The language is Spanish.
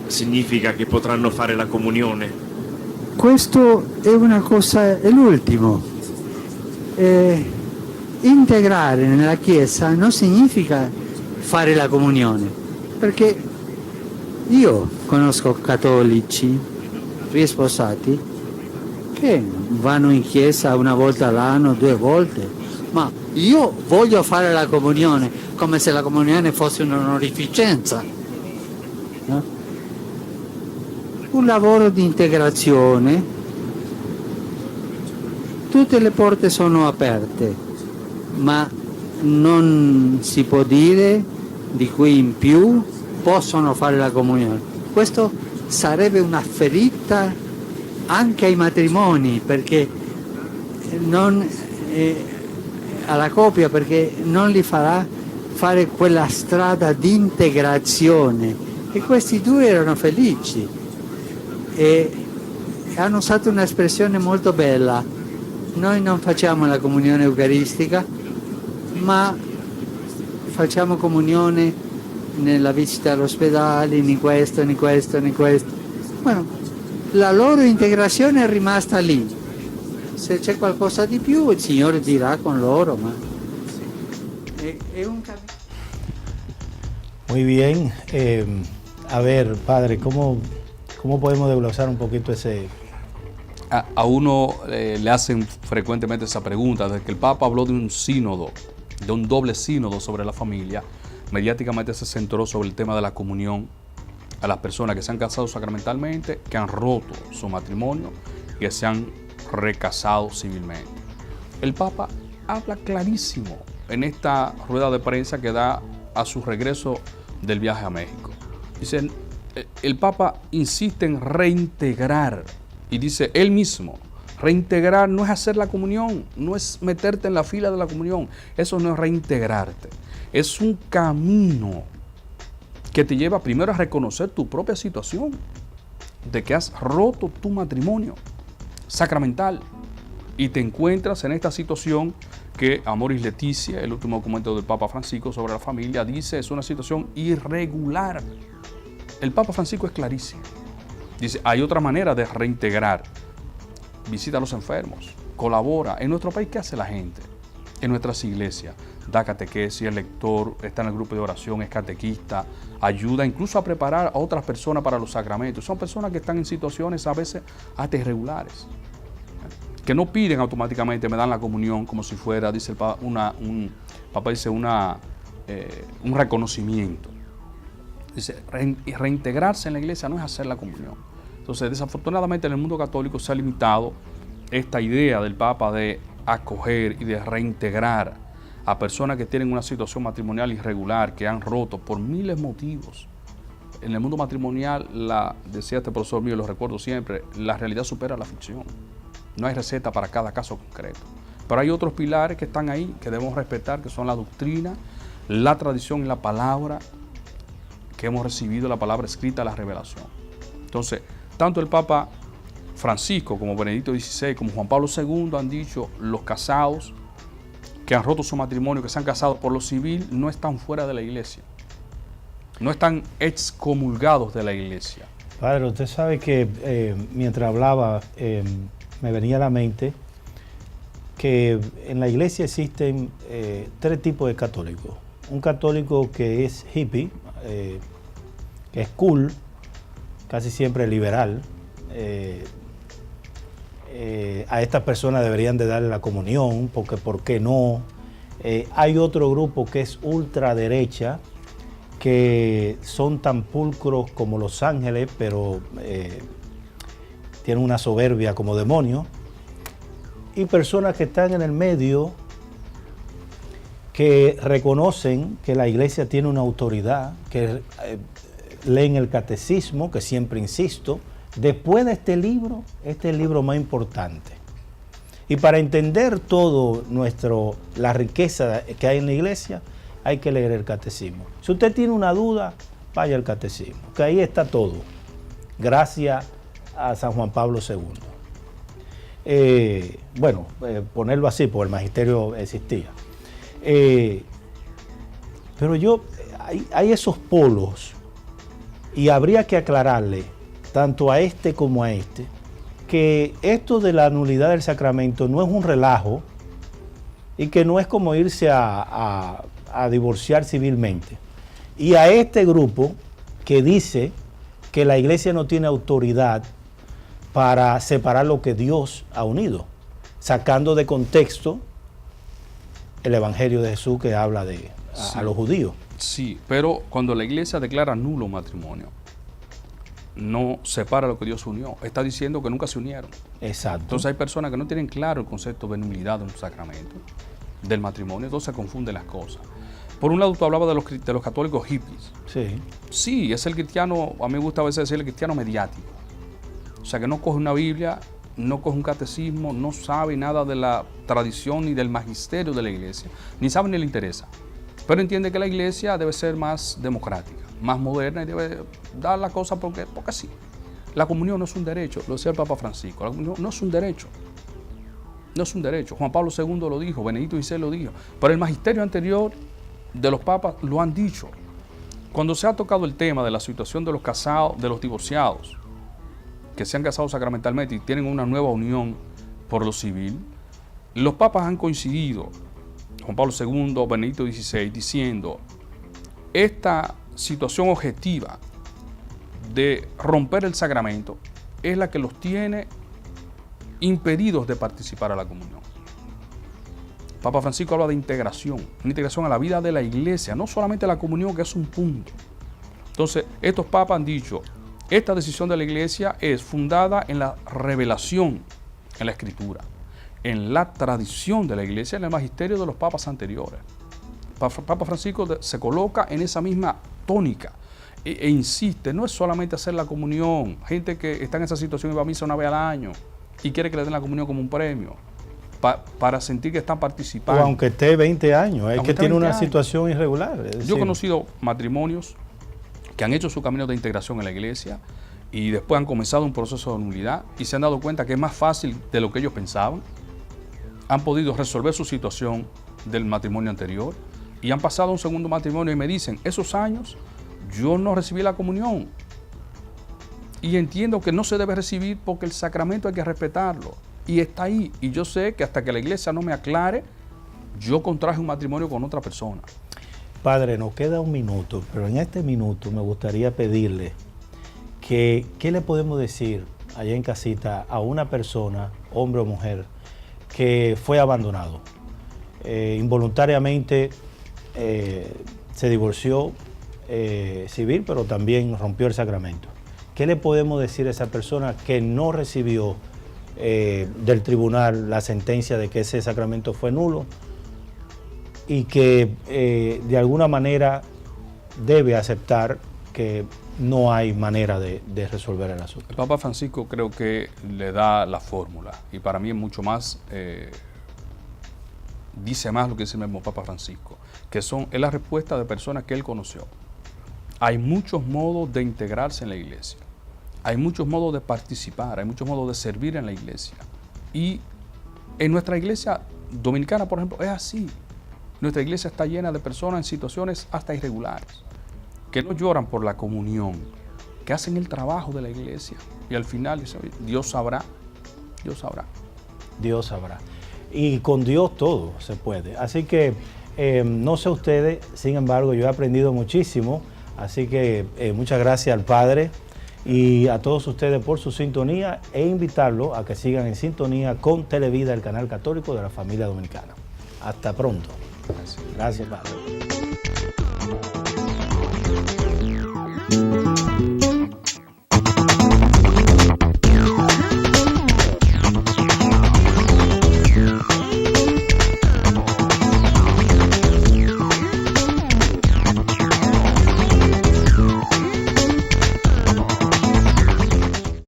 Significa che potranno fare la comunione? Questo è una cosa, è l'ultimo. Integrare nella Chiesa non significa fare la comunione, perché io conosco cattolici risposati che vanno in chiesa una volta all'anno, 2 volte, ma io voglio fare la comunione come se la comunione fosse un'onorificenza, no? Un lavoro di integrazione, tutte le porte sono aperte, ma non si può dire di qui in più possono fare la comunione. Questo sarebbe una ferita anche ai matrimoni, perché non, alla coppia, perché non li farà fare quella strada di integrazione. E questi due erano felici e hanno usato un'espressione molto bella: noi non facciamo la comunione eucaristica, ma facciamo comunione nella visita all'ospedale, né questo, né questo, né questo. Bueno, la loro integrazione è rimasta lì. Se c'è qualcosa di più il Signore dirà con loro, ma è un cammino. Muy bien. A ver, padre, ¿cómo podemos desglosar un poquito ese? A uno le hacen frecuentemente esa pregunta, desde que el Papa habló de un sínodo, de un doble sínodo sobre la familia, mediáticamente se centró sobre el tema de la comunión a las personas que se han casado sacramentalmente, que han roto su matrimonio y que se han recasado civilmente. El Papa habla clarísimo en esta rueda de prensa que da a su regreso del viaje a México. Dice, el Papa insiste en reintegrar, y dice él mismo, reintegrar no es hacer la comunión, no es meterte en la fila de la comunión, eso no es reintegrarte, es un camino que te lleva primero a reconocer tu propia situación, de que has roto tu matrimonio sacramental y te encuentras en esta situación que Amoris Laetitia, el último documento del Papa Francisco sobre la familia, dice es una situación irregular. El Papa Francisco es clarísimo. Dice, hay otra manera de reintegrar. Visita a los enfermos, colabora. En nuestro país, ¿qué hace la gente? En nuestras iglesias, da catequesis, es lector, está en el grupo de oración, es catequista, ayuda incluso a preparar a otras personas para los sacramentos. Son personas que están en situaciones a veces hasta irregulares, que no piden automáticamente, me dan la comunión como si fuera, dice el Papa, un reconocimiento. Dice, reintegrarse en la iglesia no es hacer la comunión. Entonces, desafortunadamente en el mundo católico se ha limitado esta idea del Papa de acoger y de reintegrar a personas que tienen una situación matrimonial irregular, que han roto por miles de motivos. En el mundo matrimonial, decía este profesor mío, lo recuerdo siempre, la realidad supera la ficción. No hay receta para cada caso concreto. Pero hay otros pilares que están ahí, que debemos respetar, que son la doctrina, la tradición y la palabra que hemos recibido, la palabra escrita, la revelación. Entonces, tanto el Papa Francisco como Benedicto XVI, como Juan Pablo II han dicho, los casados que han roto su matrimonio, que se han casado por lo civil, no están fuera de la iglesia. No están excomulgados de la iglesia. Padre, usted sabe que mientras hablaba, me venía a la mente que en la iglesia existen 3 tipos de católicos. Un católico que es hippie, que es cool, casi siempre liberal. A estas personas deberían de darle la comunión, porque ¿por qué no? Hay otro grupo que es ultraderecha, que son tan pulcros como los ángeles, pero tienen una soberbia como demonios. Y personas que están en el medio, que reconocen que la iglesia tiene una autoridad, que leen el catecismo, que siempre insisto. Después de este libro, es el libro más importante. Y para entender todo la riqueza que hay en la iglesia, hay que leer el catecismo. Si usted tiene una duda, vaya al catecismo, que ahí está todo. Gracia a San Juan Pablo II. Ponerlo así, porque el magisterio existía. Pero hay esos polos, y habría que aclararle, tanto a este como a este, que esto de la nulidad del sacramento no es un relajo y que no es como irse a divorciar civilmente. Y a este grupo que dice que la iglesia no tiene autoridad para separar lo que Dios ha unido, sacando de contexto el Evangelio de Jesús que habla a los judíos. Sí, pero cuando la iglesia declara nulo un matrimonio, no separa lo que Dios unió. Está diciendo que nunca se unieron. Exacto. Entonces hay personas que no tienen claro el concepto de nulidad de un sacramento, del matrimonio, entonces se confunden las cosas. Por un lado, tú hablabas de los católicos hippies. Sí. Sí, es el cristiano, a mí me gusta a veces decir el cristiano mediático. O sea, que no coge una Biblia, no coge un catecismo, no sabe nada de la tradición ni del magisterio de la iglesia, ni sabe ni le interesa. Pero entiende que la iglesia debe ser más democrática, más moderna y debe dar la cosa porque sí. La comunión no es un derecho, lo decía el Papa Francisco, la comunión no es un derecho. No es un derecho. Juan Pablo II lo dijo, Benedicto XVI lo dijo. Pero el magisterio anterior de los papas lo han dicho. Cuando se ha tocado el tema de la situación de los casados, de los divorciados, que se han casado sacramentalmente y tienen una nueva unión por lo civil, los papas han coincidido, Juan Pablo II, Benedicto XVI, diciendo, esta situación objetiva de romper el sacramento es la que los tiene impedidos de participar a la comunión. Papa Francisco habla de integración, una integración a la vida de la iglesia, no solamente a la comunión, que es un punto. Entonces, estos papas han dicho, esta decisión de la iglesia es fundada en la revelación, en la escritura, en la tradición de la iglesia, en el magisterio de los papas anteriores. Papa Francisco se coloca en esa misma tónica e insiste, no es solamente hacer la comunión, gente que está en esa situación y va a misa una vez al año y quiere que le den la comunión como un premio, para sentir que están participando. O aunque esté 20 años, es que tiene una situación irregular. Yo he conocido matrimonios que han hecho su camino de integración en la iglesia y después han comenzado un proceso de nulidad y se han dado cuenta que es más fácil de lo que ellos pensaban. Han podido resolver su situación del matrimonio anterior y han pasado a un segundo matrimonio y me dicen, esos años yo no recibí la comunión y entiendo que no se debe recibir porque el sacramento hay que respetarlo y está ahí, y yo sé que hasta que la iglesia no me aclare, yo contraje un matrimonio con otra persona. Padre, nos queda un minuto, pero en este minuto me gustaría pedirle que, ¿qué le podemos decir allá en casita a una persona, hombre o mujer, que fue abandonado? Involuntariamente se divorció civil, pero también rompió el sacramento. ¿Qué le podemos decir a esa persona que no recibió del tribunal la sentencia de que ese sacramento fue nulo y que de alguna manera debe aceptar que no hay manera de resolver el asunto? El Papa Francisco creo que le da la fórmula y para mí es mucho más, dice más lo que dice el mismo Papa Francisco, que es la respuesta de personas que él conoció. Hay muchos modos de integrarse en la iglesia. Hay muchos modos de participar, hay muchos modos de servir en la iglesia. Y en nuestra iglesia dominicana, por ejemplo, es así. Nuestra iglesia está llena de personas en situaciones hasta irregulares, que no lloran por la comunión, que hacen el trabajo de la iglesia. Y al final, Dios sabrá, Dios sabrá. Dios sabrá. Y con Dios todo se puede. Así que, no sé ustedes, sin embargo, yo he aprendido muchísimo. Así que muchas gracias al Padre y a todos ustedes por su sintonía e invitarlos a que sigan en sintonía con Televida, el canal católico de la familia dominicana. Hasta pronto. Gracias, Padre.